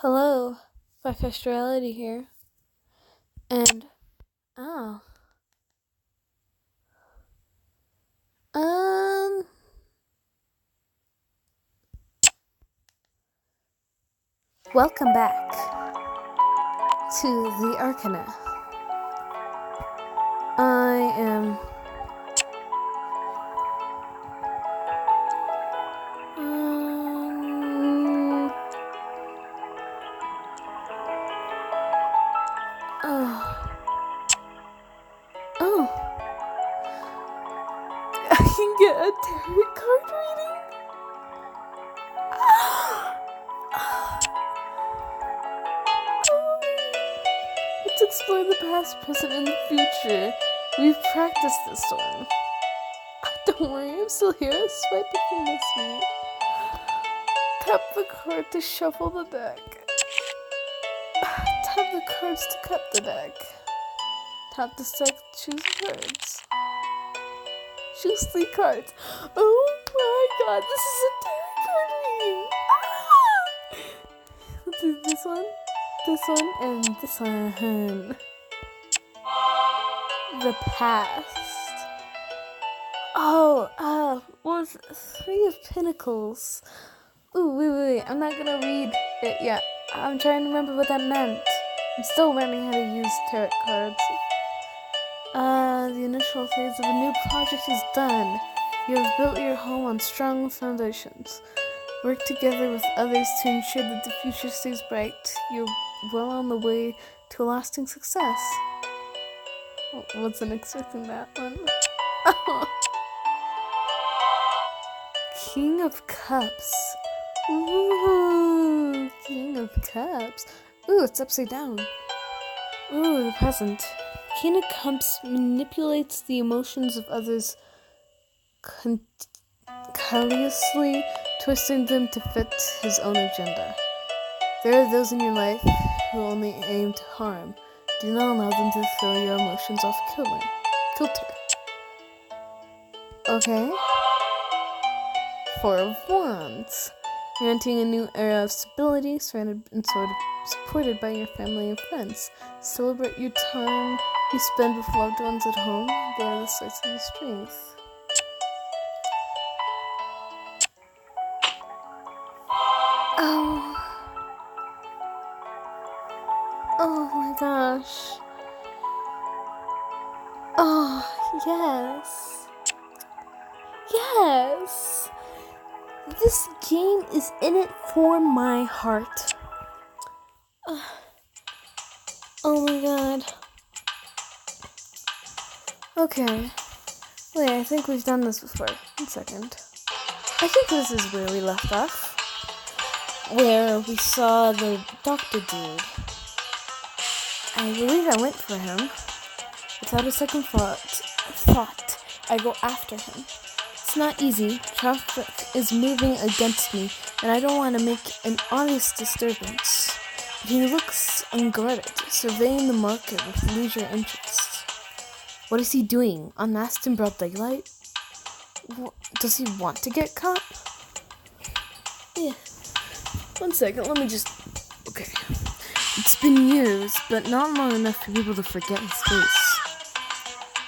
Hello, Reality here, and oh, um, welcome back to the Arcana. I am, oh, oh, I can get a tarot card reading. Let's explore the past, present, and the future. We've practiced this one. Don't worry, I'm still here. Swipe if you miss me. Tap the card to shuffle the deck. Tap the cards to cut the deck. Tap the deck to choose cards. Choose 3 cards. Oh my god, this is a tarot card reading! Let's do this one, and this one. The past. Was 3 of Pentacles. Ooh, wait, I'm not gonna read it yet. I'm trying to remember what that meant. I'm still learning how to use tarot cards. The initial phase of a new project is done. You have built your home on strong foundations. Work together with others to ensure that the future stays bright. You're well on the way to lasting success. Wasn't expecting that one. King of Cups. Ooh, King of Cups. Ooh, it's upside down. Ooh, the present. King of Cups manipulates the emotions of others, callously twisting them to fit his own agenda. There are those in your life who only aim to harm. Do not allow them to throw your emotions off kilter. Okay. 4 of Wands. You're entering a new era of stability, surrounded and supported by your family and friends. Celebrate your time you spend with loved ones at home. They are the source of your strength. Oh my gosh. Oh, yes. Yes. This game is in it for my heart. Oh my god. Okay. Wait, I think we've done this before. 1 second. I think this is where we left off. Where we saw the doctor dude. I believe I went for him. Without a second thought, I go after him. It's not easy. Traffic is moving against me, and I don't want to make an obvious disturbance. But he looks unguarded, surveying the market with leisure interest. What is he doing? Unmasked in broad daylight? Does he want to get caught? Yeah. 1 second, let me just... Okay. It's been years, but not long enough for people to forget his face.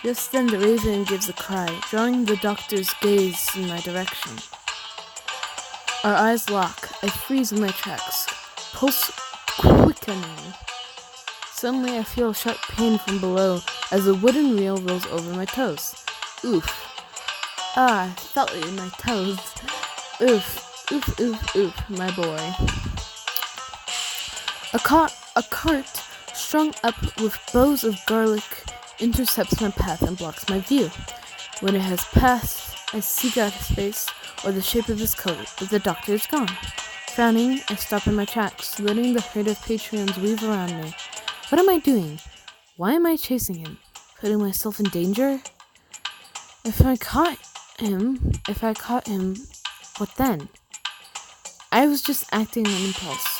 Just then the raven gives a cry, drawing the doctor's gaze in my direction. Our eyes lock. I freeze in my tracks, pulse quickening. Suddenly I feel sharp pain from below as a wooden reel rolls over my toes. Oof. I felt it in my toes. Oof, my boy. A cart strung up with bows of garlic intercepts my path and blocks my view. When it has passed, I seek out his face or the shape of his coat, but the doctor is gone. Frowning, I stop in my tracks, letting the herd of patrons weave around me. What am I doing? Why am I chasing him? Putting myself in danger? If I caught him, what then? I was just acting on impulse.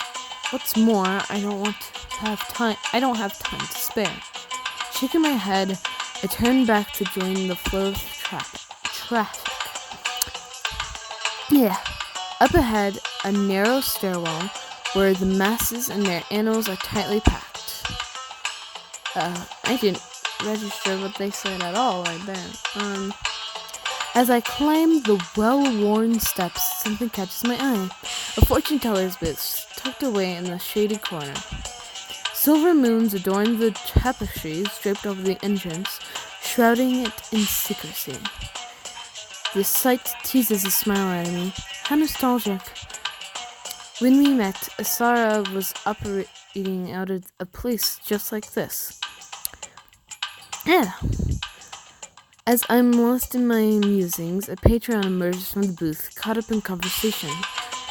What's more, I don't have time to spare. Shaking my head, I turn back to join the flow of traffic. Yeah. Up ahead, a narrow stairwell where the masses and their animals are tightly packed. I didn't register what they said at all right there. As I climb the well-worn steps, something catches my eye. A fortune teller's booth tucked away in the shady corner. Silver moons adorn the tapestries draped over the entrance, shrouding it in secrecy. The sight teases a smile out of me. How nostalgic. When we met, Asara was operating out of a place just like this. Yeah. As I'm lost in my musings, a patron emerges from the booth, caught up in conversation.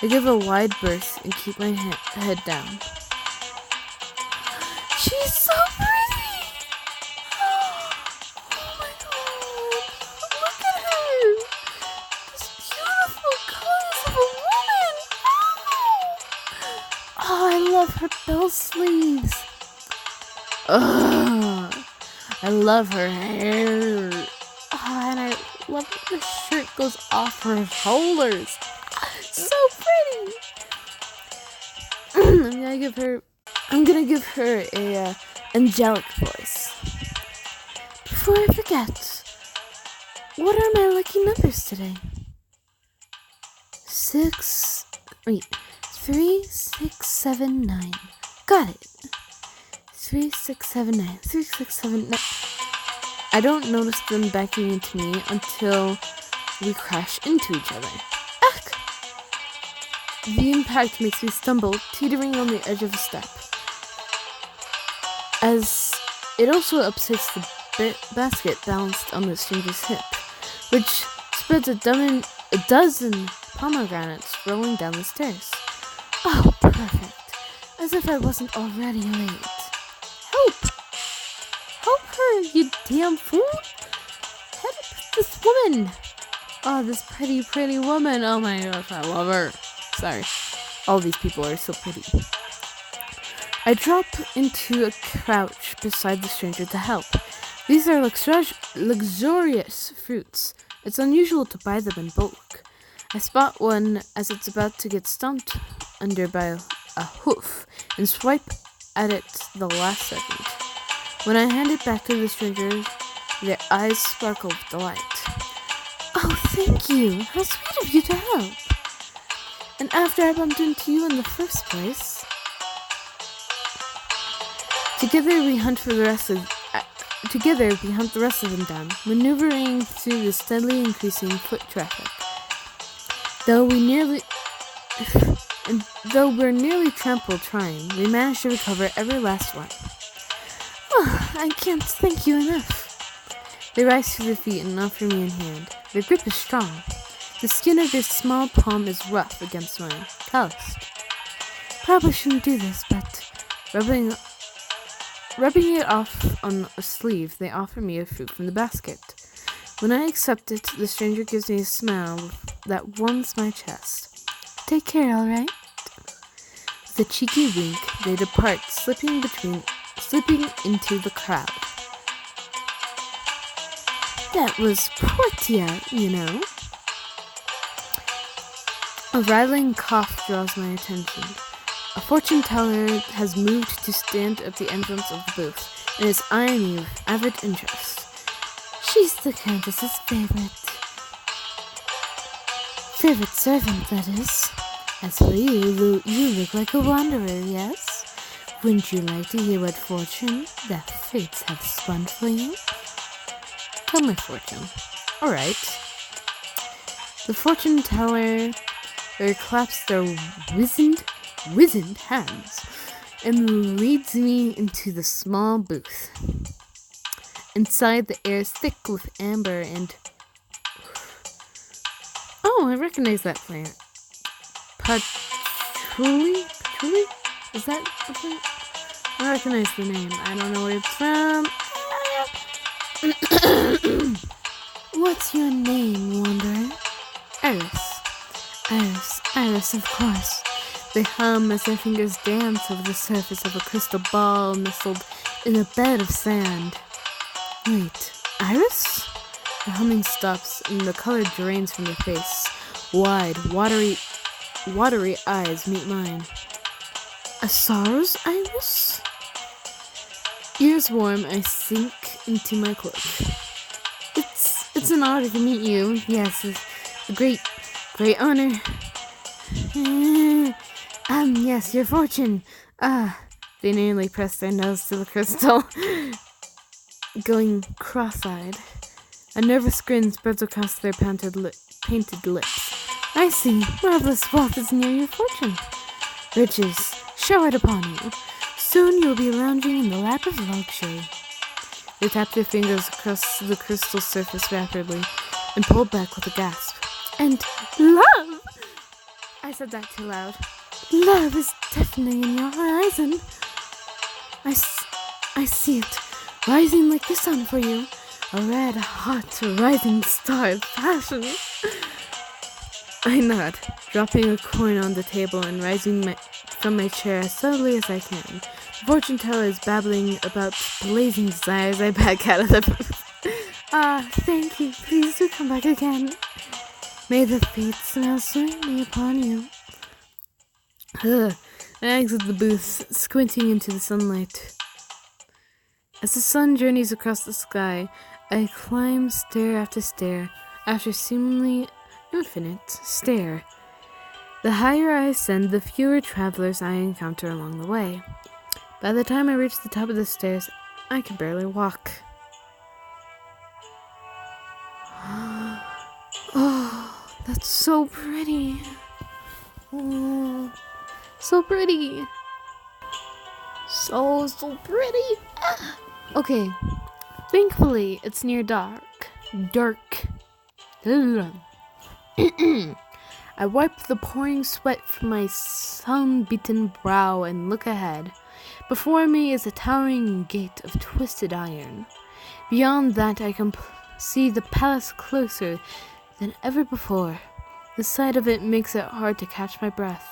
I give a wide berth and keep my head down. She's so pretty! Oh my god! Look at her! This beautiful colors of a woman! Oh, I love her bell sleeves! I love her hair! Oh, and I love that the shirt goes off her shoulders. So pretty. I'm gonna give her a angelic voice. Before I forget, what are my lucky numbers today? 3, 6, 7, 9. Got it. 3, 6, 7, 9. 3, 6, 7, 9. I don't notice them backing into me until we crash into each other. Ugh! The impact makes me stumble, teetering on the edge of a step. As it also upsets the basket balanced on the stranger's hip, which spreads a dozen pomegranates rolling down the stairs. Oh, perfect. As if I wasn't already late. Help! Help her, you damn fool! Help this woman! Oh, this pretty, pretty woman. Oh my gosh, I love her. Sorry. All these people are so pretty. I drop into a crouch beside the stranger to help. These are luxurious fruits. It's unusual to buy them in bulk. I spot one as it's about to get stomped under by a hoof and swipe at it the last second. When I hand it back to the stranger, their eyes sparkle with delight. Oh, thank you. How sweet of you to help. And after I bumped into you in the first place. Together we hunt the rest of them down, maneuvering through the steadily increasing foot traffic. Though we're nearly trampled trying, we manage to recover every last one. Oh, I can't thank you enough. They rise to their feet and offer me a hand. Their grip is strong. The skin of their small palm is rough against mine, calloused. Probably shouldn't do this, but rubbing it off on a sleeve, they offer me a fruit from the basket. When I accept it, the stranger gives me a smile that warms my chest. Take care, all right? With a cheeky wink, they depart, slipping into the crowd. That was Portia, you know. A rattling cough draws my attention. A fortune teller has moved to stand at the entrance of the booth and is eyeing me with avid interest. She's the Countess's favorite servant, that is. As for you, you look like a wanderer, yes? Wouldn't you like to hear what fortune the fates have spun for you? Tell my fortune. Alright. The fortune teller claps their wizened hands and leads me into the small booth. Inside, the air is thick with amber and... Oh, I recognize that plant. Patchouli? Patchouli? Is that a plant? I recognize the name. I don't know where it's from. What's your name, wanderer? Iris, of course. They hum as their fingers dance over the surface of a crystal ball nestled in a bed of sand. Wait, Iris? The humming stops and the color drains from your face. Wide, watery eyes meet mine. A sorrow's iris? Ears warm, I sink into my cloak. It's an honor to meet you. Yes, it's a great honor. Yes, your fortune. They nearly pressed their nose to the crystal, going cross-eyed. A nervous grin spreads across their painted lips. I see. Marvelous wealth is near your fortune. Riches showered upon you. Soon you will be lounging in the lap of luxury. They tap their fingers across the crystal surface rapidly and pulled back with a gasp. And love! I said that too loud. Love is deafening in your horizon. I see it, rising like the sun for you. A red, hot, rising star of passion. I nod, dropping a coin on the table and rising from my chair as slowly as I can. The fortune teller is babbling about blazing desires. I back out of the booth. Thank you. Please do come back again. May the fates smile sweetly upon you. I exit the booth, squinting into the sunlight. As the sun journeys across the sky, I climb stair after stair, after seemingly infinite stair. The higher I ascend, the fewer travelers I encounter along the way. By the time I reach the top of the stairs, I can barely walk. Oh, that's so pretty. Oh, so pretty. So pretty. Okay, thankfully it's near dark. I wipe the pouring sweat from my sun-beaten brow and look ahead. Before me is a towering gate of twisted iron. Beyond that, I can see the palace closer than ever before. The sight of it makes it hard to catch my breath.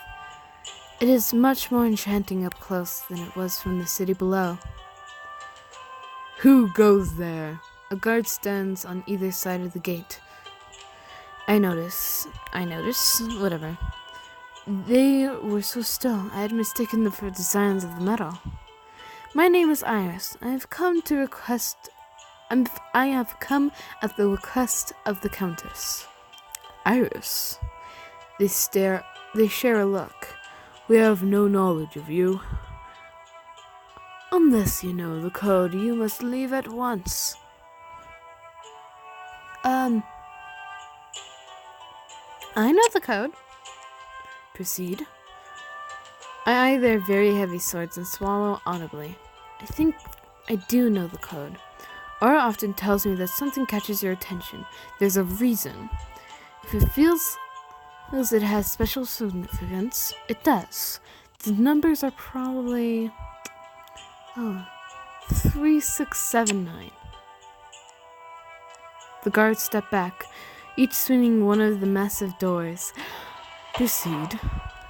It is much more enchanting up close than it was from the city below. Who goes there? A guard stands on either side of the gate. I notice, whatever. They were so still, I had mistaken them for the signs of the metal. My name is Iris. I have come at the request of the Countess. Iris. They share a look. We have no knowledge of you. Unless you know the code, you must leave at once. I know the code. Proceed. I eye their very heavy swords and swallow audibly. I think I do know the code. Aura often tells me that something catches your attention. There's a reason. If it feels as it has special significance, it does. The numbers are probably 3679. The guards step back, each swinging one of the massive doors. Proceed.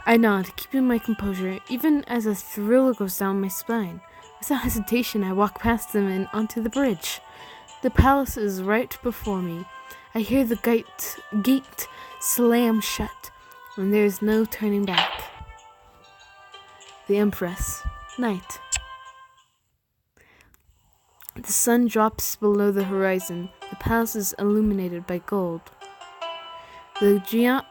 I nod, keeping my composure, even as a thrill goes down my spine. Without hesitation, I walk past them and onto the bridge. The palace is right before me. I hear the gate slam shut, and there is no turning back. The Empress. Night. The sun drops below the horizon. The palace is illuminated by gold. The geometry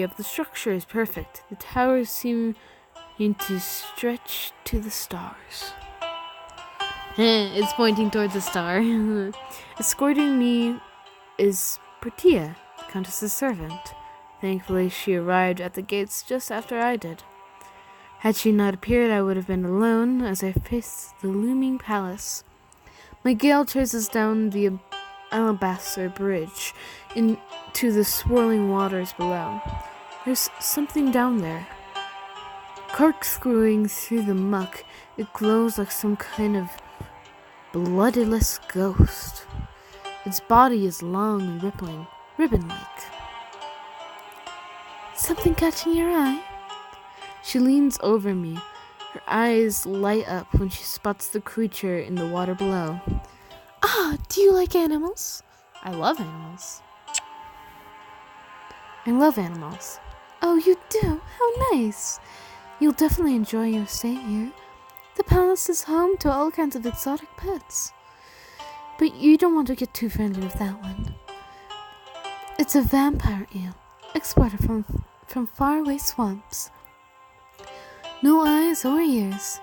of the structure is perfect. The towers seem to stretch to the stars. It's pointing towards a star. Escorting me is Protea, the Countess's servant. Thankfully, she arrived at the gates just after I did. Had she not appeared, I would have been alone as I faced the looming palace. My gale chases down the alabaster bridge into the swirling waters below. There's something down there. Corkscrewing through the muck, it glows like some kind of bloodless ghost. Its body is long and rippling, ribbon-like. Something catching your eye? She leans over me. Her eyes light up when she spots the creature in the water below. Do you like animals? I love animals. I love animals. Oh, you do? How nice. You'll definitely enjoy your stay here. The palace is home to all kinds of exotic pets. But you don't want to get too friendly with that one. It's a vampire eel, exported from faraway swamps. No eyes or ears.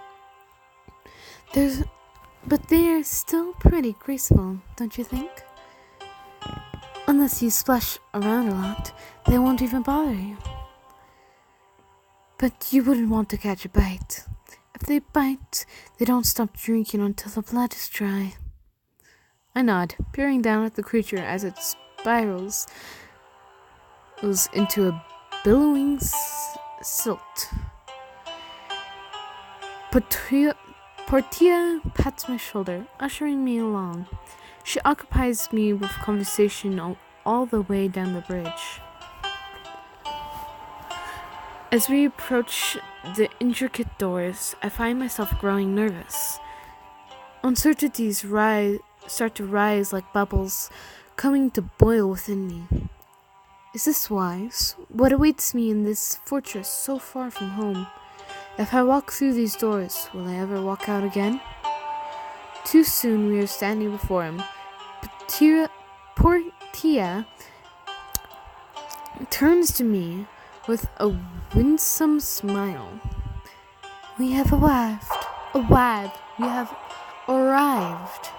But they are still pretty graceful, don't you think? Unless you splash around a lot, they won't even bother you. But you wouldn't want to catch a bite. If they bite, they don't stop drinking until the blood is dry. I nod, peering down at the creature as it spirals into a billowing silt. Portia pats my shoulder, ushering me along. She occupies me with conversation all the way down the bridge. As we approach the intricate doors, I find myself growing nervous. Uncertainties start to rise like bubbles, coming to boil within me. Is this wise? What awaits me in this fortress so far from home? If I walk through these doors, will I ever walk out again? Too soon we are standing before him. Portia turns to me with a winsome smile. We have arrived. We have arrived.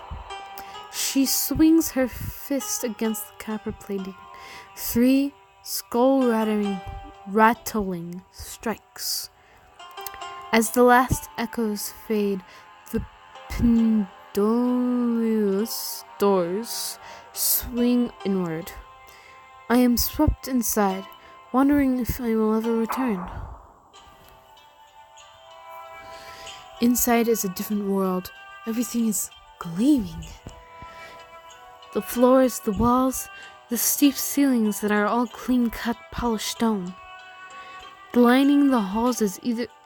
She swings her fist against the copper plating. 3 skull-rattling strikes. As the last echoes fade, the pendulous doors swing inward. I am swept inside, wondering if I will ever return. Inside is a different world. Everything is gleaming. The floors, the walls, the steep ceilings that are all clean-cut, polished stone. Lining the halls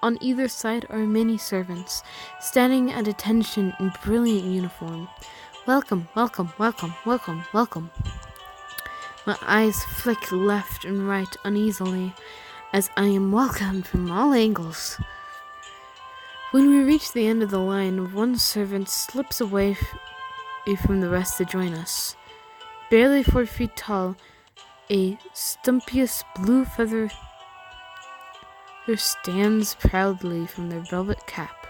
on either side are many servants, standing at attention in brilliant uniform. Welcome, welcome, welcome, welcome, welcome. My eyes flick left and right uneasily as I am welcomed from all angles. When we reach the end of the line, one servant slips away from the rest to join us. Barely 4 feet tall, a stumpous blue feather stands proudly from their velvet cap.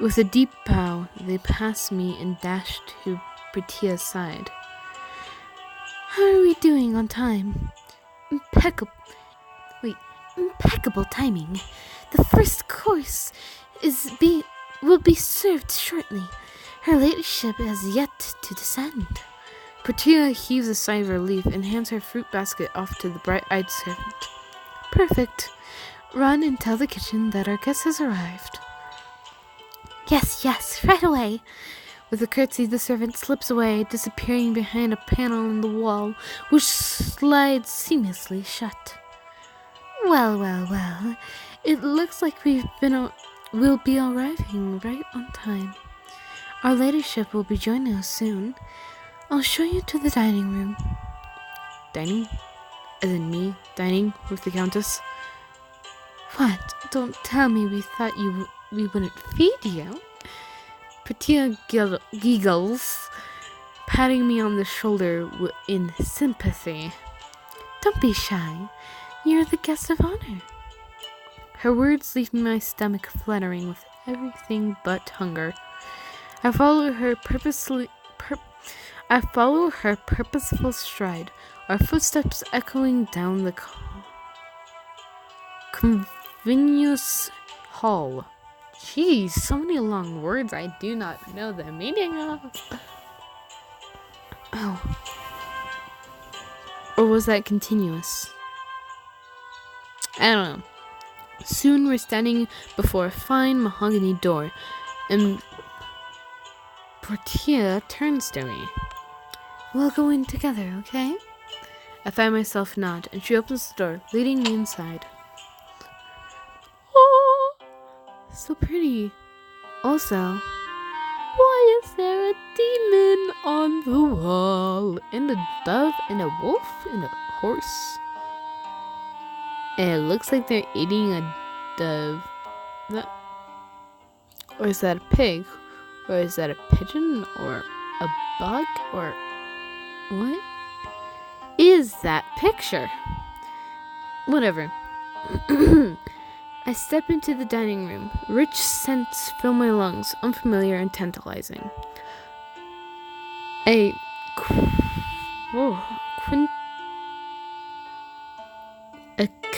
With a deep bow, they pass me and dash to Portia's side. How are we doing on time? Impeccable timing. The first course will be served shortly. Her ladyship has yet to descend. Portia heaves a sigh of relief and hands her fruit basket off to the bright-eyed servant. Perfect. Run and tell the kitchen that our guest has arrived. Yes, right away. With a curtsy, the servant slips away, disappearing behind a panel in the wall, which slides seamlessly shut. Well. It looks like we'll be arriving right on time. Our ladyship will be joining us soon. I'll show you to the dining room. Dining? As in me dining with the countess? What? Don't tell me we thought we wouldn't feed you. Portia giggles, patting me on the shoulder in sympathy. Don't be shy. You're the guest of honor. Her words leave my stomach fluttering with everything but hunger. I follow her purposeful stride, our footsteps echoing down the convenous hall. Jeez, so many long words I do not know the meaning of. Oh. Or was that continuous? I don't know. Soon we're standing before a fine mahogany door, and Portia turns to me. We'll go in together, okay? I find myself nod, and she opens the door, leading me inside. Oh, so pretty. Also, why is there a demon on the wall? And a dove and a wolf and a horse. And it looks like they're eating a dove. Or is that a pig? Or is that a pigeon? Or a bug? Or what is that picture? Whatever. I step into the dining room. Rich scents fill my lungs, unfamiliar and tantalizing. A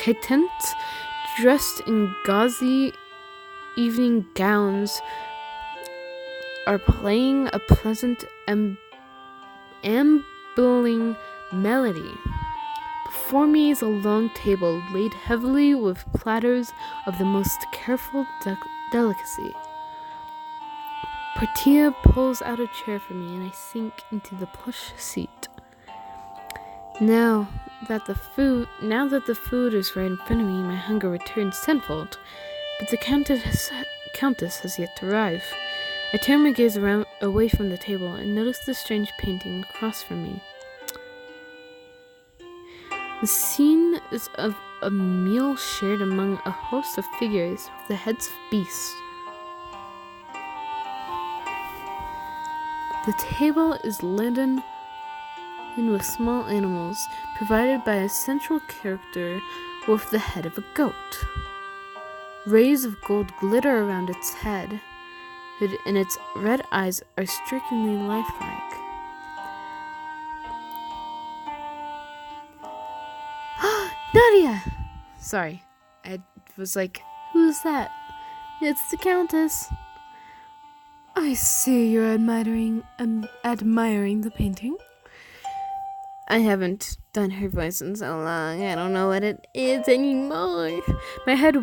quintet dressed in gauzy evening gowns are playing a pleasant ambling melody. Before me is a long table laid heavily with platters of the most careful delicacy. Portia pulls out a chair for me, and I sink into the plush seat. Now that the food is right in front of me, my hunger returns tenfold. But the countess has yet to arrive. I turn my gaze away from the table and notice the strange painting across from me. The scene is of a meal shared among a host of figures with the heads of beasts. The table is laden with small animals, provided by a central character with the head of a goat. Rays of gold glitter around its head, and its red eyes are strikingly lifelike. Nadia! Sorry, I was like, who's that? It's the Countess. I see you're admiring the painting. I haven't done her voice in so long, I don't know what it is anymore. My head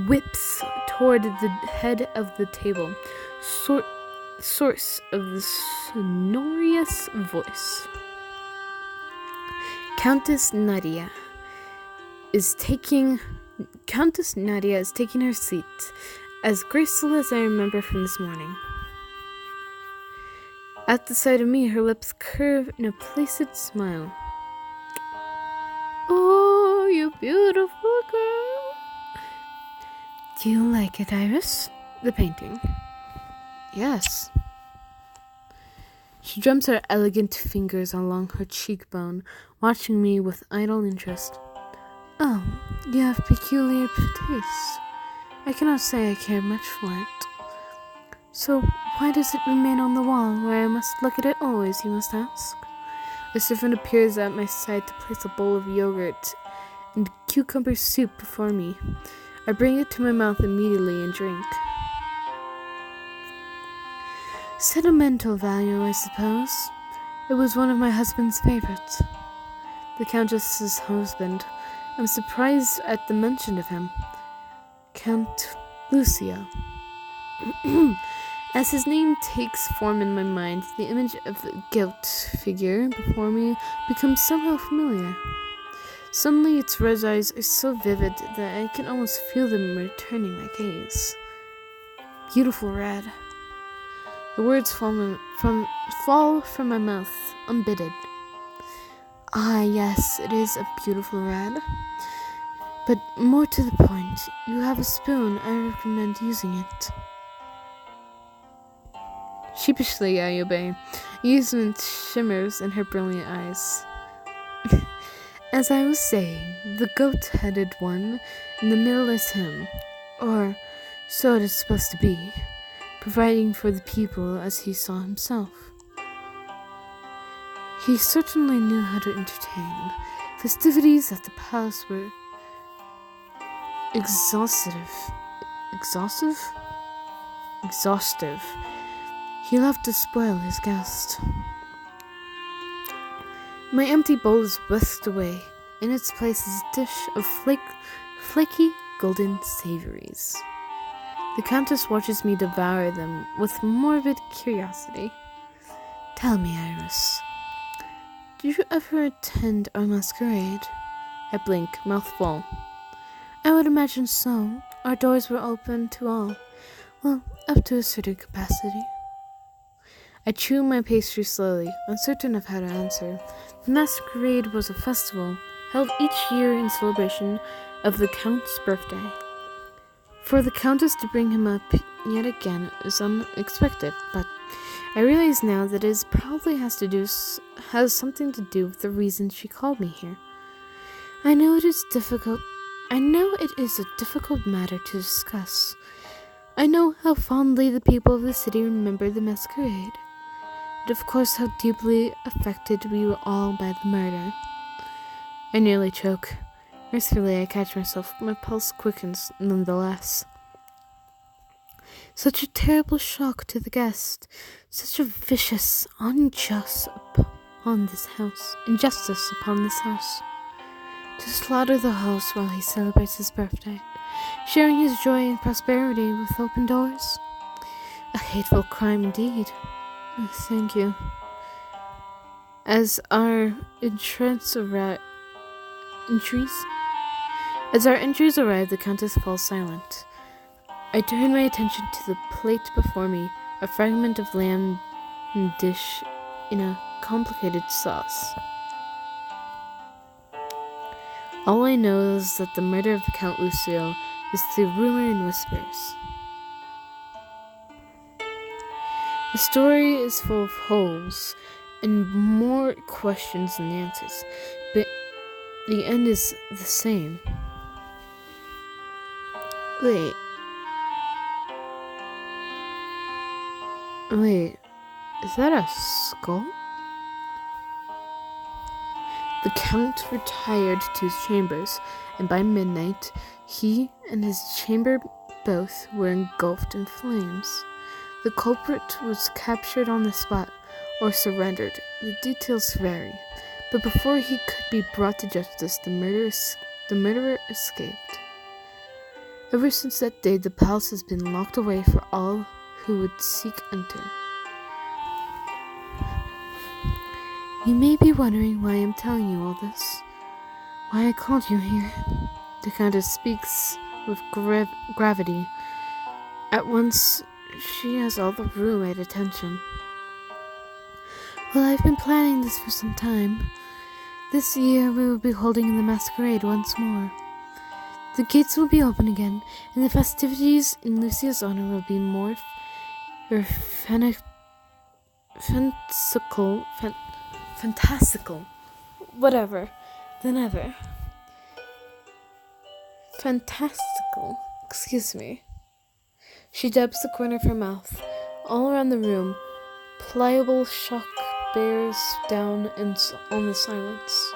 whips toward the head of the table, source of the sonorous voice. Countess Nadia is taking her seat, as graceful as I remember from this morning. At the sight of me, her lips curve in a placid smile. Oh, you beautiful girl. Do you like it, Iris? The painting. Yes. She drums her elegant fingers along her cheekbone, watching me with idle interest. Oh, you have peculiar tastes. I cannot say I care much for it. So, why does it remain on the wall where I must look at it always, you must ask? A servant appears at my side to place a bowl of yogurt and cucumber soup before me. I bring it to my mouth immediately and drink. Sentimental value, I suppose. It was one of my husband's favorites. The Countess's husband. I'm surprised at the mention of him. Count Lucio. As his name takes form in my mind, the image of the goat figure before me becomes somehow familiar. Suddenly its red eyes are so vivid that I can almost feel them returning my gaze. Beautiful red. The words fall from my mouth, unbidden. Ah, yes, it is a beautiful red. But more to the point, you have a spoon. I recommend using it. Sheepishly, I obey. Amusement shimmers in her brilliant eyes. As I was saying, the goat-headed one in the middle is him, or so it is supposed to be, providing for the people as he saw himself. He certainly knew how to entertain. Festivities at the palace were exhaustive. He loved to spoil his guest. My empty bowl is whisked away. In its place is a dish of flaky golden savories. The Countess watches me devour them with morbid curiosity. Tell me, Iris, did you ever attend our masquerade? I blink, mouth full. I would imagine so. Our doors were open to all. Well, up to a certain capacity. I chew my pastry slowly, uncertain of how to answer. The masquerade was a festival, held each year in celebration of the Count's birthday. For the Countess to bring him up yet again is unexpected, but I realize now that it probably has something to do with the reason she called me here. I know it is a difficult matter to discuss. I know how fondly the people of the city remember the masquerade, and of course how deeply affected we were all by the murder. I nearly choke. Mercifully, I catch myself. My pulse quickens nonetheless. Such a terrible shock to the guest. Such a vicious injustice upon this house. To slaughter the house while he celebrates his birthday, sharing his joy and prosperity with open doors. A hateful crime indeed. Thank you. As our entries arrive, the Countess falls silent. I turn my attention to the plate before me, a fragment of lamb dish in a complicated sauce. All I know is that the murder of Count Lucio is through rumor and whispers. The story is full of holes and more questions than answers, but the end is the same. Wait, is that a skull? The Count retired to his chambers, and by midnight, he and his chamber both were engulfed in flames. The culprit was captured on the spot, or surrendered. The details vary, but before he could be brought to justice, the murderer escaped. Ever since that day, the palace has been locked away for all who would seek enter. You may be wondering why I'm telling you all this, why I called you here. The Countess speaks with gravity. At once, she has all the room at attention. Well, I've been planning this for some time. This year, we will be holding the masquerade once more. The gates will be open again, and the festivities in Lucia's honor will be more fantastical, whatever, than ever. Fantastical, excuse me. She dabs the corner of her mouth. All around the room, pliable shock bears down on the silence.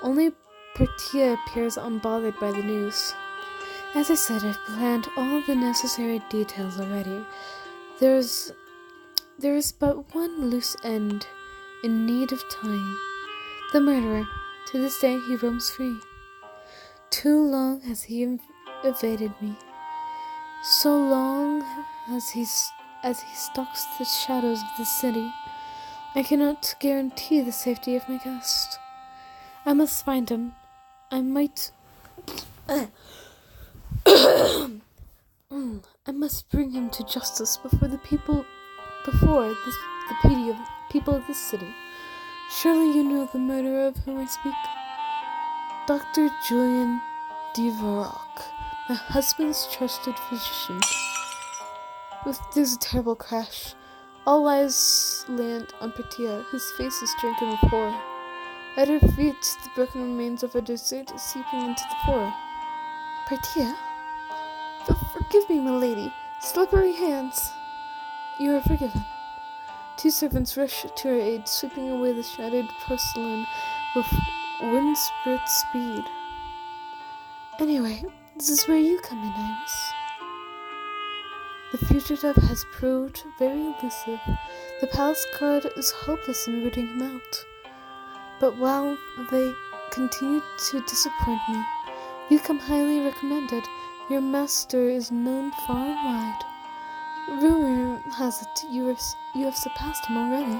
Only Portia appears unbothered by the news. As I said, I've planned all the necessary details already. There is but one loose end in need of time. The murderer. To this day, he roams free. Too long has he evaded me. So long as he stalks the shadows of the city, I cannot guarantee the safety of my guest. I must find him. I must bring him to justice before the people of this city. Surely you know the murderer of whom I speak? Dr. Julian Deverock, my husband's trusted physician. There's a terrible crash. All eyes land on Portia, whose face is drinking with horror. At her feet, the broken remains of a dessert is seeping into the floor. Portia? Forgive me, my lady. Slippery hands. You are forgiven. Two servants rush to her aid, sweeping away the shattered porcelain with wind-spirit speed. Anyway, this is where you come in, Iris. The fugitive has proved very elusive. The palace guard is hopeless in rooting him out. But while they continue to disappoint me, you come highly recommended. Your master is known far and wide. Rumor has it you have surpassed him already.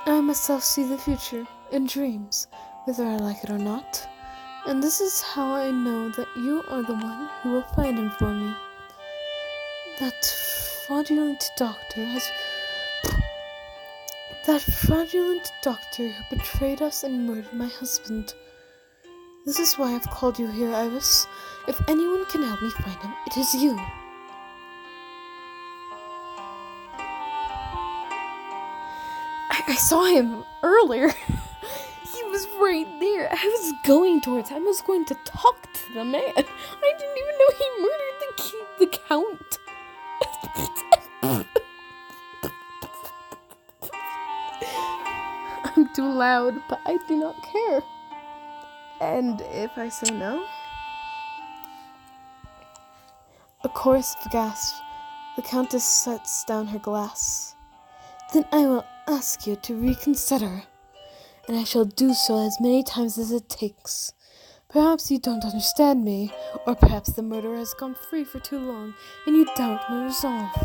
I myself see the future in dreams, whether I like it or not. And this is how I know that you are the one who will find him for me. That fraudulent doctor who betrayed us and murdered my husband. This is why I've called you here, Iris. If anyone can help me find him, it is you. I saw him earlier. He was right there. I was going towards him. I was going to talk to the man. I didn't even know he murdered the count. I'm too loud, but I do not care. And if I say no? A chorus of gasps. The Countess sets down her glass. Then I will ask you to reconsider, and I shall do so as many times as it takes. Perhaps you don't understand me, or perhaps the murderer has gone free for too long, and you doubt my resolve.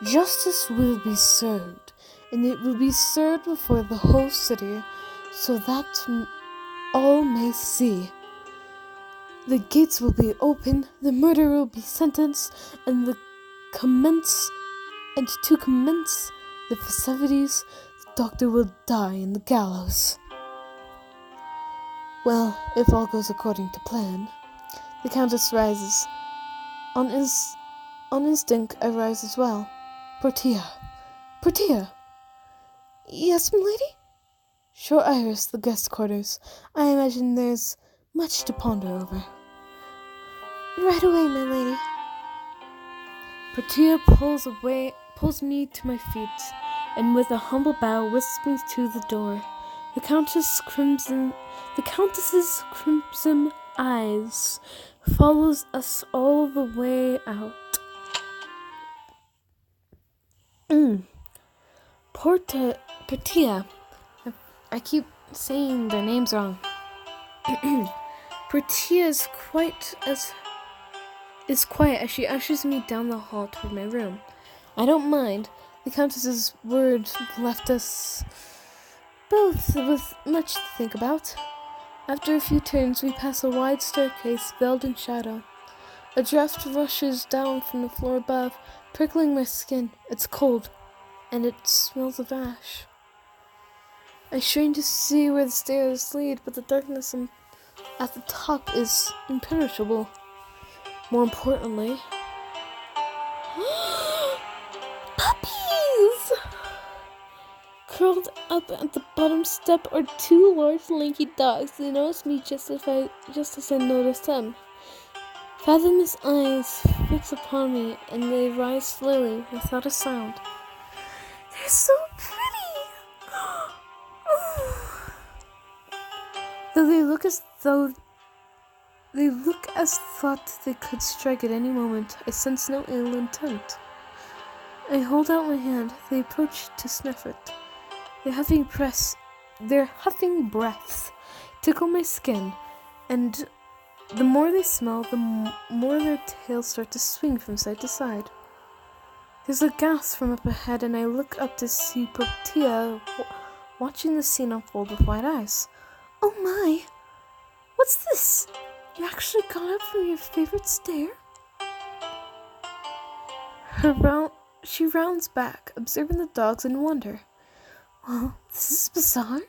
Justice will be served, and it will be served before the whole city, so that all may see. The gates will be open, the murderer will be sentenced, and to commence the festivities, the doctor will die in the gallows. Well, if all goes according to plan. The Countess rises. On instinct, I rise as well. Portia! Yes, milady? Show Iris the guest quarters. I imagine there's much to ponder over. Right away, my lady. Portia pulls me to my feet, and with a humble bow whisks me to the door. The Countess's crimson eyes follows us all the way out. Portia. I keep saying their names wrong. Portia is quiet as she ushers me down the hall toward my room. I don't mind. The Countess's words left us both with much to think about. After a few turns, we pass a wide staircase veiled in shadow. A draft rushes down from the floor above, prickling my skin. It's cold, and it smells of ash. I strain to see where the stairs lead, but the darkness at the top is impenetrable. More importantly, puppies! Curled up at the bottom step are two large, lanky dogs. They notice me just as I notice them. Fathomless eyes fix upon me, and they rise slowly, without a sound. They're so pretty! They look as though they could strike at any moment. I sense no ill intent. I hold out my hand. They approach to sniff it. Their huffing breaths tickle my skin, and the more they smell, the more their tails start to swing from side to side. There's a gasp from up ahead, and I look up to see Portia watching the scene unfold with wide eyes. Oh my! What's this? You actually got up from your favorite stair? She rounds back, observing the dogs in wonder. Well, this is bizarre.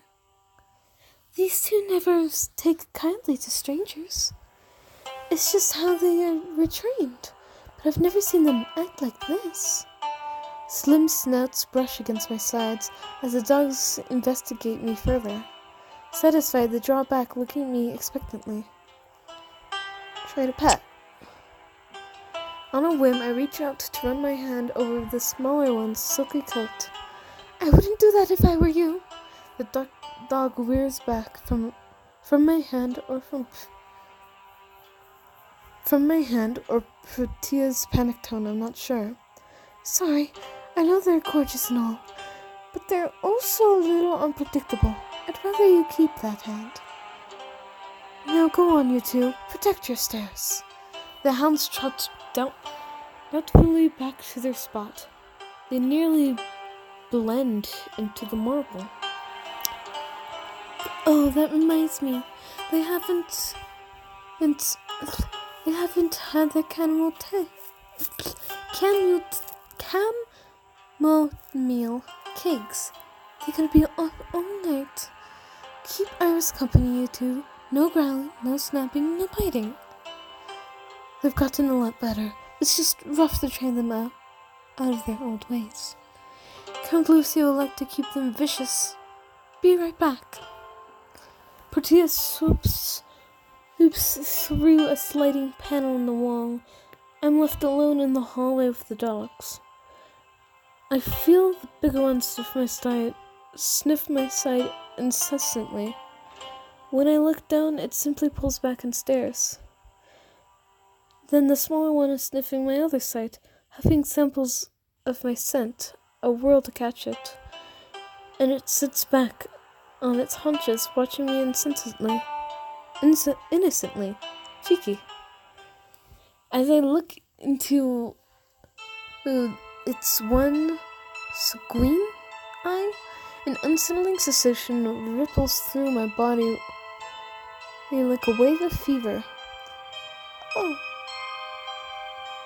These two never take kindly to strangers. It's just how they were trained, but I've never seen them act like this. Slim snouts brush against my sides as the dogs investigate me further. Satisfied, they draw back, looking at me expectantly. Try to pet. On a whim, I reach out to run my hand over the smaller one's silky coat. I wouldn't do that if I were you. The dog rears back from my hand or Portia's panic tone, I'm not sure. Sorry, I know they're gorgeous and all, but they're also a little unpredictable. I'd rather you keep that hand. Now go on, you two. Protect your stairs. The hounds trot doubtfully back to their spot. They nearly blend into the marble. Oh, that reminds me. They haven't had their chamomile cakes. They're gonna be up all night. Keep Iris company, you two. No growling, no snapping, no biting. They've gotten a lot better. It's just rough to train them out of their old ways. Count Lucio will like to keep them vicious. Be right back. Portia swoops through a sliding panel in the wall. I'm left alone in the hallway with the dogs. I feel the bigger ones sniff my side incessantly. When I look down, it simply pulls back and stares. Then the smaller one is sniffing my other side, huffing samples of my scent, a whirl to catch it. And it sits back on its haunches, watching me innocently. Cheeky. As I look into its one squeam eye, an unsettling sensation ripples through my body like a wave of fever.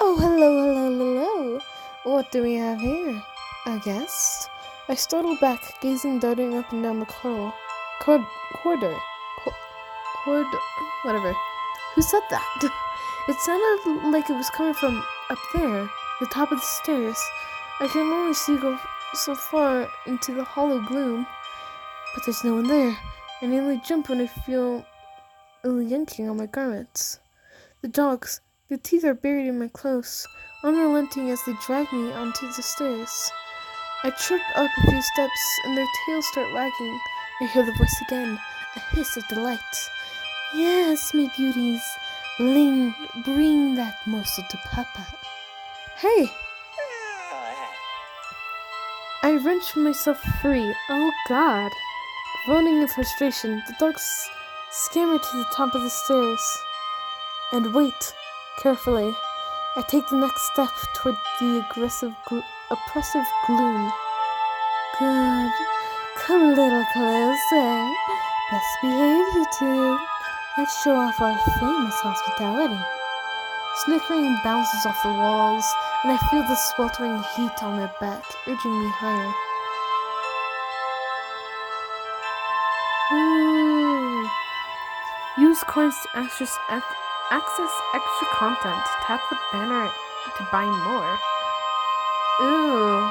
Oh, hello. What do we have here? A guest? I startled back, gazing darting up and down the corridor. Whatever. Who said that? It sounded like it was coming from up there, the top of the stairs. I can only go so far into the hollow gloom, but there's no one there. I nearly jump when I feel a yanking on my garments. The dogs, their teeth are buried in my clothes, unrelenting as they drag me onto the stairs. I trip up a few steps, and their tails start wagging. I hear the voice again, a hiss of delight. Yes, my beauties, bring that morsel to Papa. Hey! I wrench myself free. Oh God! Groaning in frustration, the dogs scamper to the top of the stairs. And wait, carefully. I take the next step toward the oppressive gloom. Good. Come a little closer. Best behave, you two. Let's show off our famous hospitality. Snickering bounces off the walls, and I feel the sweltering heat on my back, urging me higher. Ooh. Use coins to access extra content. Tap the banner to buy more. Ooh.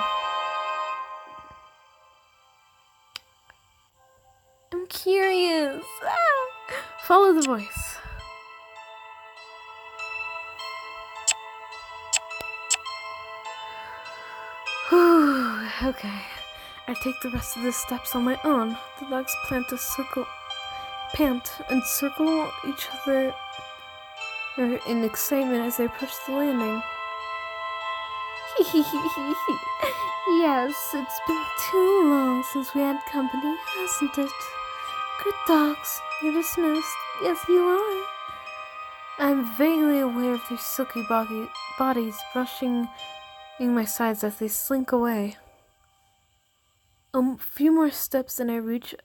I'm curious. Follow the voice. Okay. I take the rest of the steps on my own. The dogs pant and circle each other in excitement as I approach the landing. Yes, it's been too long since we had company, hasn't it? Good dogs, you're dismissed. Yes, you are. I'm vaguely aware of their silky bodies brushing in my sides as they slink away. A few more steps and I reach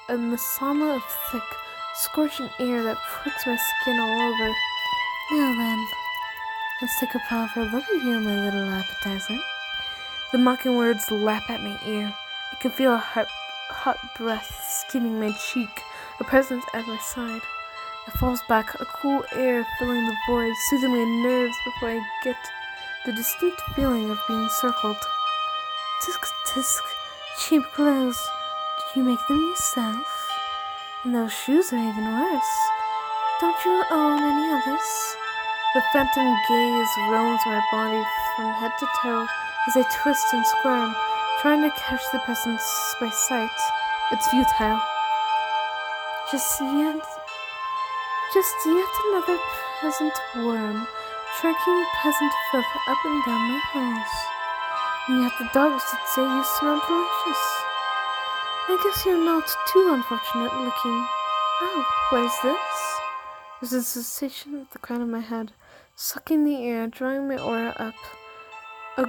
a masama of thick, scorching air that pricks my skin all over. Now then, let's take a proper look at you, my little appetizer. The mocking words lap at my ear. I can feel a hot breath skimming my cheek, a presence at my side. It falls back, a cool air filling the void, soothing my nerves before I get the distinct feeling of being circled. Tisk tisk, cheap clothes. Did you make them yourself? And those shoes are even worse. Don't you own any others? The phantom gaze roams my body from head to toe as I twist and squirm, trying to catch the presence by sight. It's futile. Just yet another peasant worm, tracking peasant filth up and down my halls. And yet the dogs did say you smell delicious. I guess you're not too unfortunate looking. Oh, what is this? There's a sensation at the crown of my head, sucking the air, drawing my aura up. A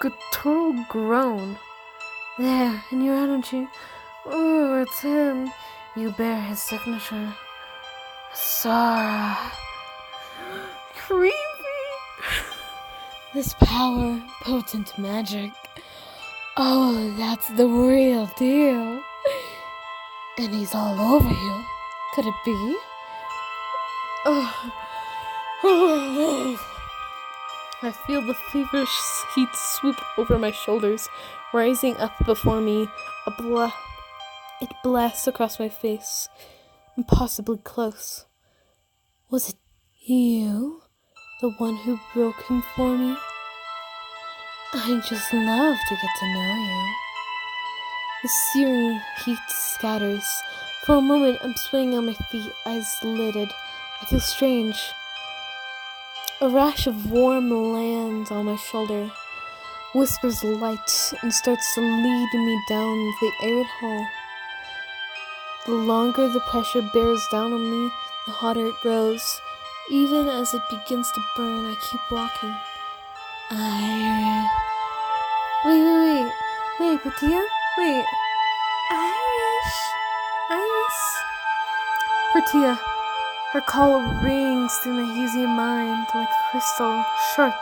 guttural groan. There, in your energy. Oh, it's him. You bear his signature. Sara. Creepy. This power, potent magic. Oh, that's the real deal. And he's all over you. Could it be? I feel the feverish heat swoop over my shoulders, rising up before me. It blasts across my face, impossibly close. Was it you, the one who broke him for me? I just love to get to know you. The searing heat scatters. For a moment, I'm swaying on my feet, eyes lidded. I feel strange. A rash of warm lands on my shoulder, whispers light, and starts to lead me down the arid hall. The longer the pressure bears down on me, the hotter it grows. Even as it begins to burn, I keep walking. Wait, Patia? Wait. Iris? Patia. Her call rings through my hazy mind like crystal, sharp,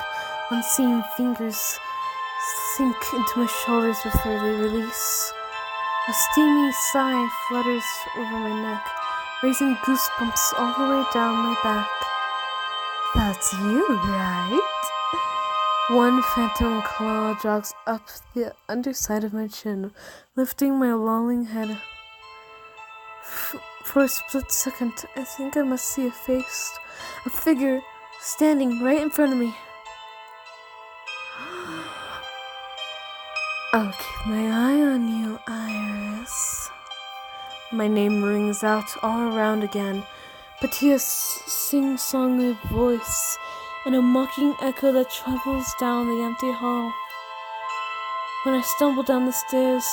unseen fingers sink into my shoulders before they release. A steamy sigh flutters over my neck, raising goosebumps all the way down my back. That's you, right? One phantom claw jogs up the underside of my chin, lifting my lolling head. For a split second, I think I must see a figure standing right in front of me. I'll keep my eye on you, Iris. My name rings out all around again, Patia's sing-songy voice, and a mocking echo that travels down the empty hall. When I stumble down the stairs,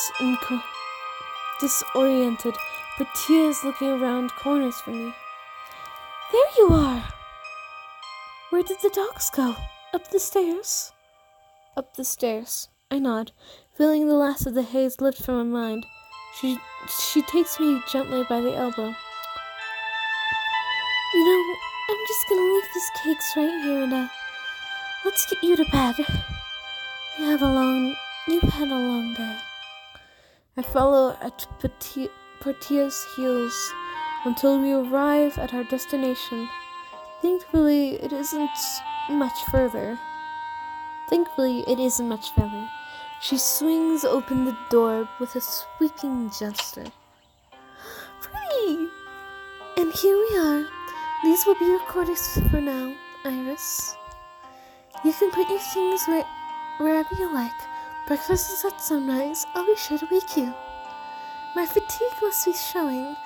disoriented, Patia is looking around corners for me. There you are! Where did the dogs go? Up the stairs? Up the stairs. I nod, feeling the last of the haze lift from my mind. She takes me gently by the elbow. You know, I'm just gonna leave these cakes right here and, let's get you to bed. You've had a long day. I follow at Patia's heels until we arrive at our destination. Thankfully, it isn't much further. She swings open the door with a sweeping gesture. Pretty! And here we are. These will be your quarters for now, Iris. You can put your things wherever you like. Breakfast is at sunrise. I'll be sure to wake you. My fatigue must be showing.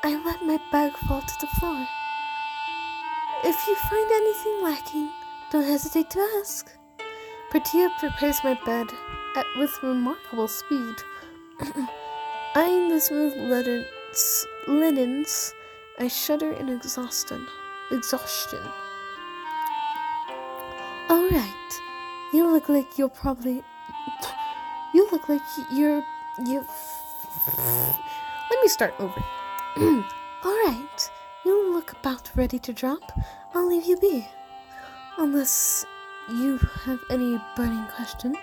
I let my bag fall to the floor. If you find anything lacking, don't hesitate to ask. Patia prepares my bed with remarkable speed. Eyeing the smooth linens, I shudder in exhaustion. All right, you look like you're. Let me start over. All right, you look about ready to drop. I'll leave you be, unless you have any burning questions.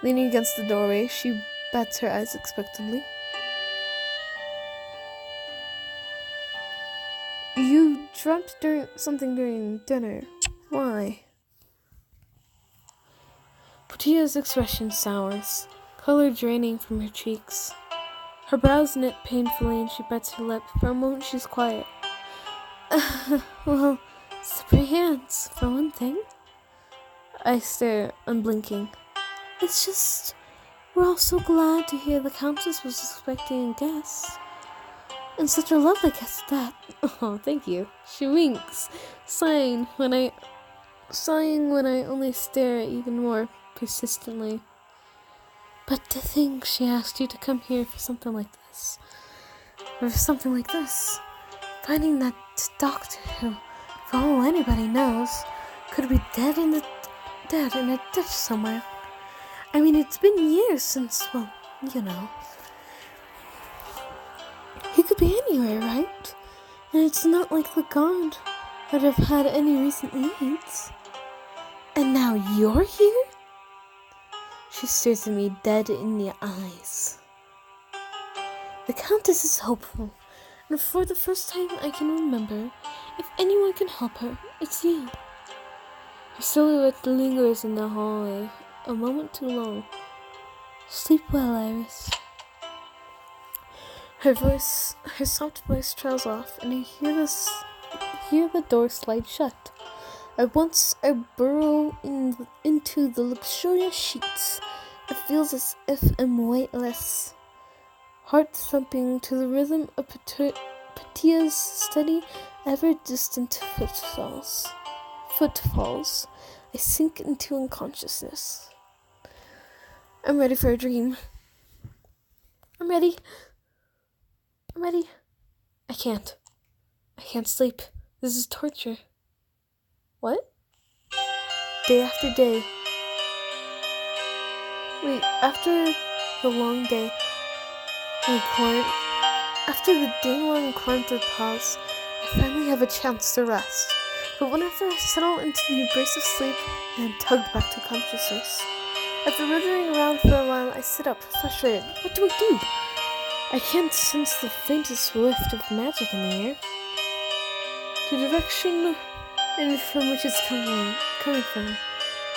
Leaning against the doorway, she bats her eyes expectantly. You dropped something during dinner. Why? Patia's expression sours, color draining from her cheeks. Her brows knit painfully and she bites her lip. For a moment she's quiet. Well, slippery hands, for one thing. I stare, unblinking. It's just, we're all so glad to hear the Countess was expecting a guest. And such a lovely guest at that. Oh, thank you. She winks, sighing when I only stare even more persistently. But to think she asked you to come here for something like this. Finding that doctor who, for all anybody knows, could be dead in a ditch somewhere. I mean, it's been years since, well, you know. He could be anywhere, right? And it's not like the god would have had any recent leads. And now you're here? She stares at me dead in the eyes. The Countess is hopeful, and for the first time I can remember, if anyone can help her, it's you. Her silhouette lingers in the hallway, a moment too long. Sleep well, Iris. Her soft voice trails off, and I hear the door slide shut. At once I burrow into the luxurious sheets. It feels as if I'm weightless. Heart thumping to the rhythm of Petia's steady, ever-distant footfalls, I sink into unconsciousness. I'm ready for a dream. I'm ready. I can't sleep. This is torture. What? Day after day. Wait, after the long day, after the day-long quarantine pause, I finally have a chance to rest. But whenever I settle into the embrace of sleep, I am tugged back to consciousness. After withering around for a while, I sit up, frustrated. What do I do? I can't sense the faintest whiff of magic in the air. The direction from which it's coming from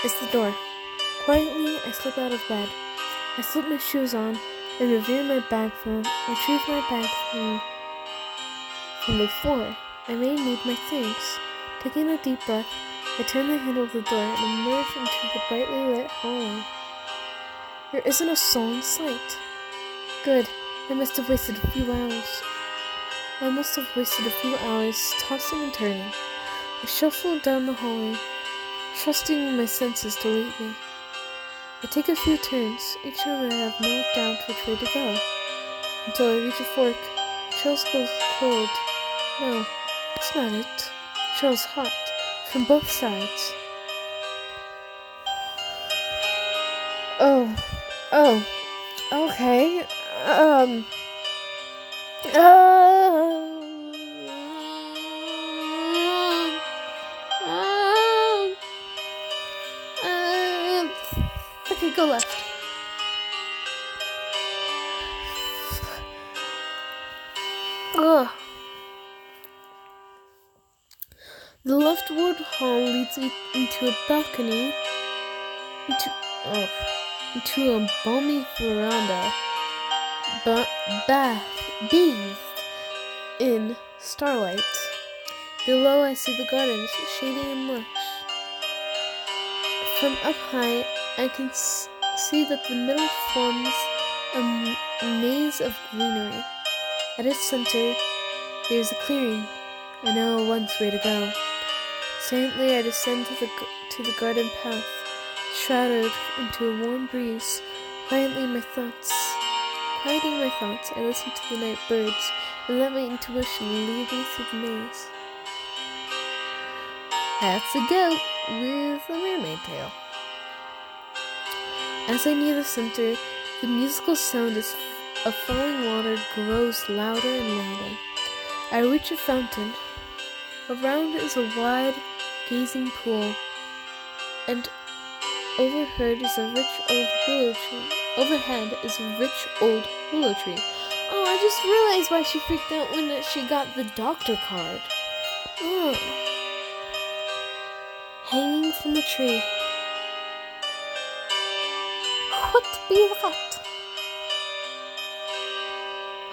is the door. Quietly, I slip out of bed. I slip my shoes on and retrieve my bag from the floor. I may need my things. Taking a deep breath, I turn the handle of the door and emerge into the brightly lit hallway. There isn't a soul in sight. Good. I must have wasted a few hours tossing and turning. I shuffle down the hallway, trusting my senses to lead me. I take a few turns, each time I have no doubt which way to go, until I reach a fork. The trails goes cold. No, that's not it. The trail's hot, from both sides. Oh, okay. Okay, go left. The leftward hall leads me into a balcony, into a balmy veranda, bathed in starlight. Below I see the gardens, shady and lush. From up high, I can see that the middle forms a maze of greenery. At its center, there is a clearing. I know once where to go. Silently, I descend to the garden path, shrouded into a warm breeze. Quieting my thoughts, I listen to the night birds and let my intuition lead me through the maze. That's a goat with a mermaid tail. As I near the center, the musical sound of falling water grows louder and louder. I reach a fountain. Around is a wide, gazing pool, and overhead is a rich old willow tree. Oh, I just realized why she freaked out when she got the doctor card. Oh. Hanging from the tree. What be that?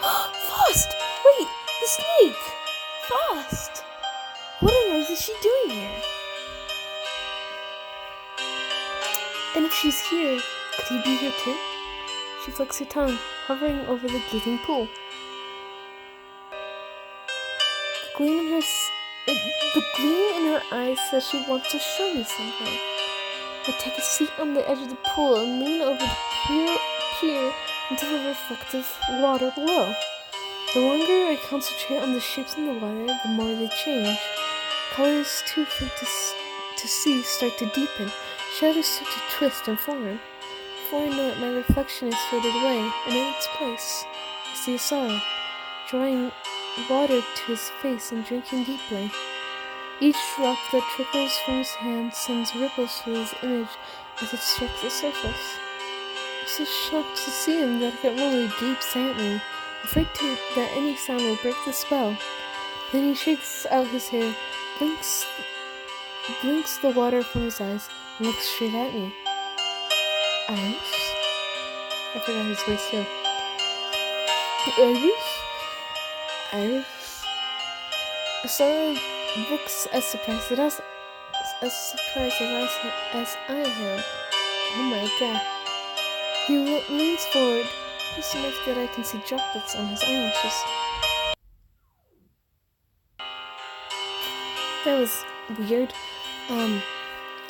Frost! Wait, the snake! Frost! What on earth is she doing here? And if she's here, could he be here too? She flicks her tongue, hovering over the gaping pool. The gleam in her eyes says she wants to show me something. I take a seat on the edge of the pool and lean over to peer into the reflective water below. The longer I concentrate on the shapes in the water, the more they change. Colors too faint to see start to deepen. Shadows start to twist and form. Before I know it, my reflection is faded away, and in its place, I see a sorrow, drawing water to his face and drinking deeply. Each drop that trickles from his hand sends ripples through his image as it strikes the surface. I'm so shocked to see him that I can only gape silently, that any sound will break the spell. Then he shakes out his hair, blinks the water from his eyes, and looks straight at me. Iris? I forgot his voice too. Iris? Iris? Sora looks as surprised as I am. Oh my god. He leans forward, just enough that I can see droplets on his eyelashes. That was weird.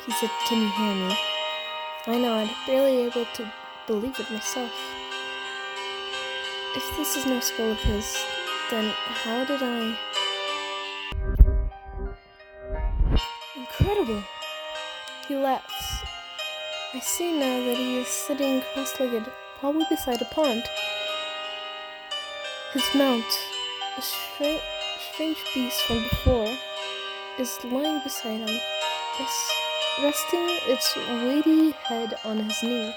He said, "Can you hear me?" I nod, barely able to believe it myself. If this is no spell of his, then how did I... Incredible! He laughs. I see now that he is sitting cross-legged, probably beside a pond. His mount, a strange beast from before, is lying beside him, resting its weighty head on his knee.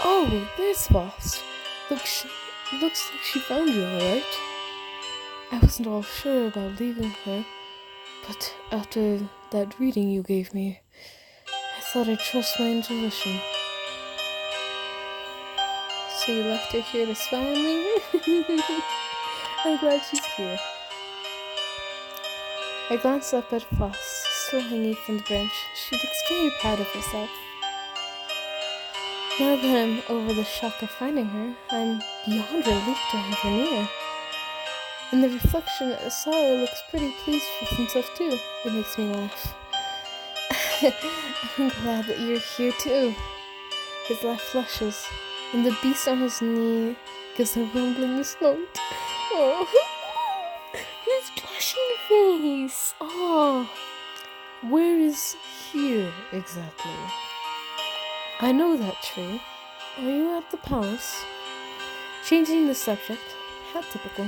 Oh, there's Voss. Looks like she found you, alright? I wasn't all sure about leaving her, but after that reading you gave me, I thought I'd trust my intuition. So you left her here to spy on me? I'm glad she's here. I glance up at Voss, still hanging from the branch. She looks very proud of herself. Now that I'm over the shock of finding her, I'm beyond relieved to have her near. In the reflection, Sora looks pretty pleased with himself too. It makes me laugh. I'm glad that you're here too. His laugh flushes, and the beast on his knee gives a rumbling snout. Oh, his blushing face. Oh, where is here exactly? I know that tree. Are you at the palace? Changing the subject. How typical.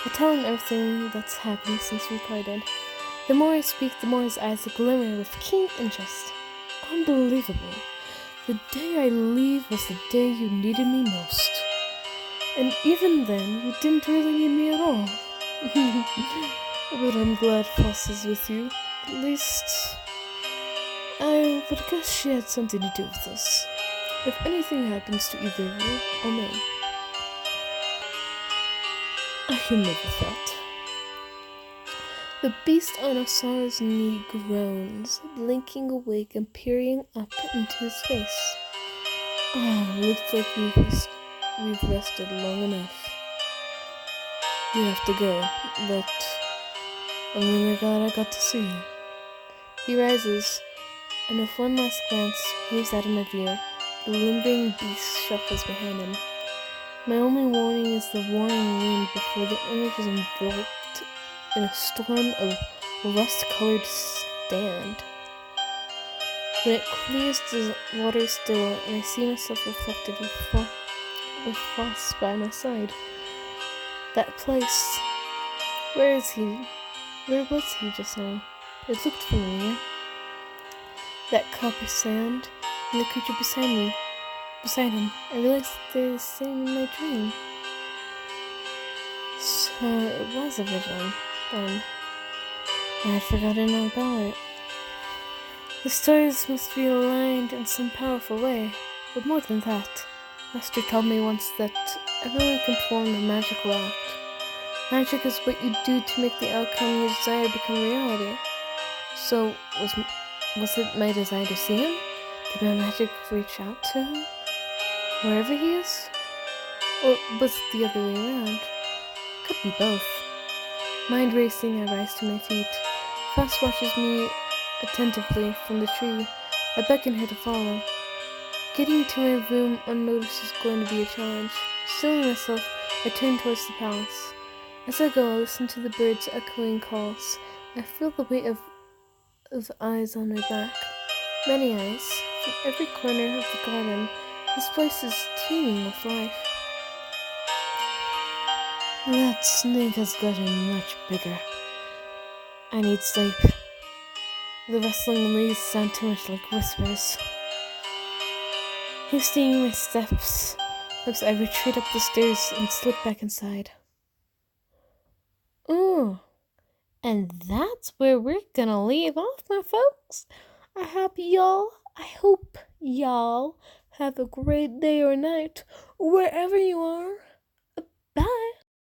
I tell him everything that's happened since we parted. The more I speak, the more his eyes glimmer with keen interest. Unbelievable. The day I leave was the day you needed me most. And even then, you didn't really need me at all. But I'm glad Foss is with you. At least... I would guess she had something to do with this. If anything happens to either of you, I'll know. I can live with that. The beast on Sora's knee groans, blinking awake and peering up into his face. Oh, looks like we've rested long enough. We have to go, but I'm really glad I got to see you. He rises, and with one last glance, moves out of my view. The limbering beast shuffles behind him. My only warning is the warning wind before the image is enveloped in a storm of rust-colored sand. When it clears, the water still, and I see myself reflected with Foss by my side. That place. Where is he? Where was he just now? It looked familiar. That copper sand, and the creature beside him. I realized they're the same in my dream. So it was a vision, then. I had forgotten all about it. The stars must be aligned in some powerful way, but more than that, Master told me once that everyone can perform a magical act. Magic is what you do to make the outcome you desire become reality. So, was it my desire to see him? Did my magic reach out to him? Wherever he is? Or was it the other way around? Could be both. Mind racing, I rise to my feet. Foss watches me attentively from the tree. I beckon her to follow. Getting to my room unnoticed is going to be a challenge. Stilling myself, I turn towards the palace. As I go, I listen to the birds' echoing calls. I feel the weight of eyes on my back. Many eyes, from every corner of the garden. This place is teeming with life. That snake has gotten much bigger. I need sleep. The rustling leaves sound too much like whispers. Hastening my steps, Oops, I retreat up the stairs and slip back inside. Ooh. And that's where we're gonna leave off, my folks. I hope y'all have a great day or night, wherever you are.